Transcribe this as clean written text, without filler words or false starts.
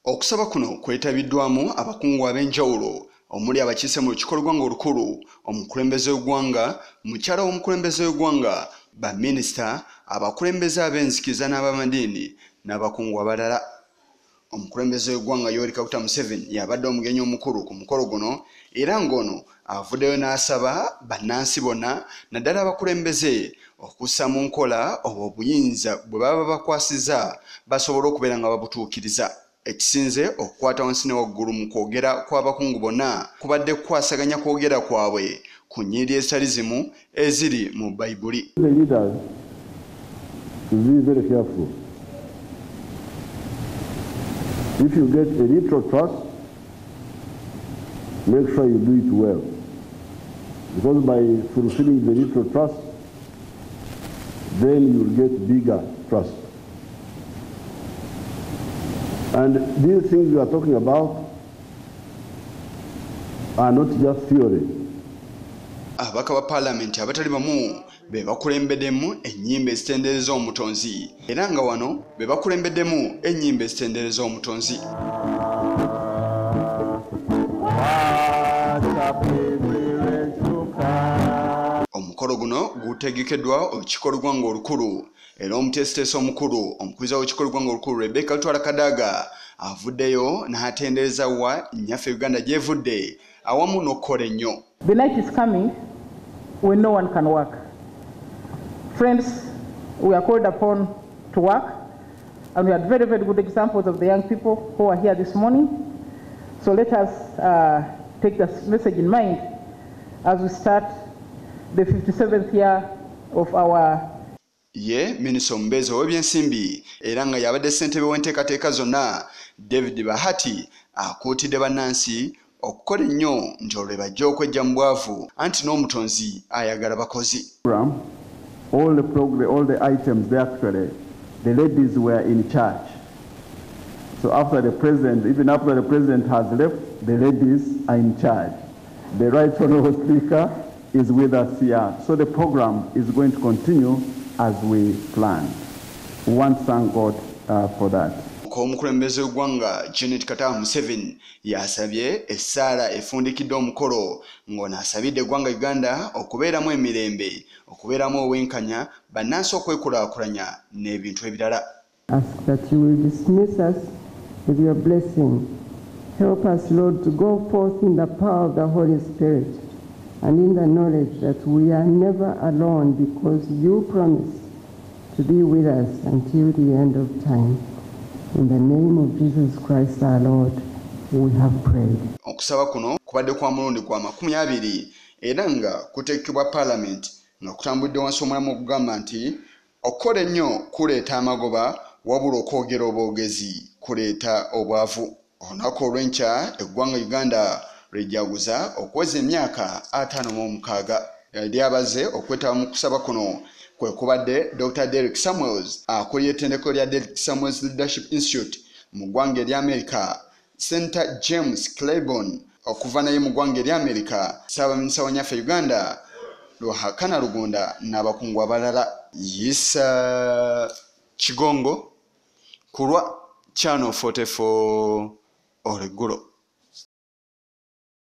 Okusaba kuno kwetabiddwamu abakungu ab'enjawulo omuli abakiise mu lukiiko lw'eggwanga olukulu, omukulembeze w'eggwanga, mukyala w'omukulembeze w'eggwanga, baminisita, abakulembeze ab'enzikiriza n'ab'amadiini n'abakungu abalala. Omukulembeze w'eggwanga Yoweri Kaguta Museveni yabadde omugenyi omukulu ku mukolo guno era ng'ono avuddeyo n'asaba bannansi bonna naddala abakulembeze okussa mu nkola obuyinza bwe baba bakwasizza basobole okubeera nga babutuukiriza. Ekisinze okukwata wansi ne waggulu mu kwogera kw'abakungu bonna kubadde kukwasaganya kwogera kwabwe ku nnyiriri ezitali zimu eziri mu Bayibuli. The leaders should be very careful. If you get a little trust, make sure you do it well. Because by fulfilling the little trust, then you'll get bigger trust. And these things we are talking about are not just theory. Ababaka ba Parliament abatali bamu be bakulembeddemu ennyimba ezitendereza omutonzi era nga wano be bakulembeddemu ennyimba ezitendereza omutonzi. Omukolo guno gutegekeddwa olukiiko lw'eggwanga olukulu era omuteesiteesi omukulu omukubiriza w'olukiiko lw'eggwanga olukulu Rebecca Lutwala Kadaga avuddeyo n'atendereza wa nnyaffe Uganda gy'evudde awamu n'okukola ennyo. The night is coming when no one can work. Friends, we are called upon to work, and we had very, very good examples of the young people who are here this morning. So let us take this message in mind as we start the 57th year of our Minisita omubeezi ow'ebyensimbi era nga yabadde ssentebe w'enteekateeka zonna David Bahati akuutidde bannansi okukola ennyo nti olwo bajja okwejja mu bwavu anti n'omutonzi ayagala bakozi. All the items there actually, the ladies were in charge. So even after the president has left, the ladies are in charge. The Right Honourable Speaker is with us here. So the program is going to continue as we planned. We want to thank God for that. Omukulembeze w'eggwanga Janet Kataha Museveni yasabye essaala efundikidde omukolo ng'ono asabidde eggwanga Uganda okubeeramu emirembe, okubeeramu obwenkanya, bannansi okwekulaakulanya n'ebintu ebirala. Ask that you will dismiss us with your blessing. Help us, Lord, to go forth in the power of the Holy Spirit and in the knowledge that we are never alone because you promised to be with us until the end of time. In the name of Jesus Christ our Lord, we have prayed. Okusaba kuno kubadde kwa mulundi gwa 20 era nga kuteekebwa Parliament nga kutambudde wansi omulamu okugamba nti okukola ennyo kuleeta amagoba wabula okwogera obwogezi kuleeta obwavu. Olunaku olw'enkya eggwanga Uganda lwejjaguza okuweza emyaka 56 yali abaze okwetaba mu kusaba kuno kwe kubadde Dr. Derek Samuels akulira ettendekero lya Derek Samuels Leadership Institute mu ggwanga ery'Amerika, Senator James Claiborne okuva naye mu ggwanga ery'Amerika, Ssaabaminisita wa nnyaffe Uganda Ruhakana Rugunda n'abakungu abalala. Yisa Kigongo kulwa Channel 44 Oleggulo.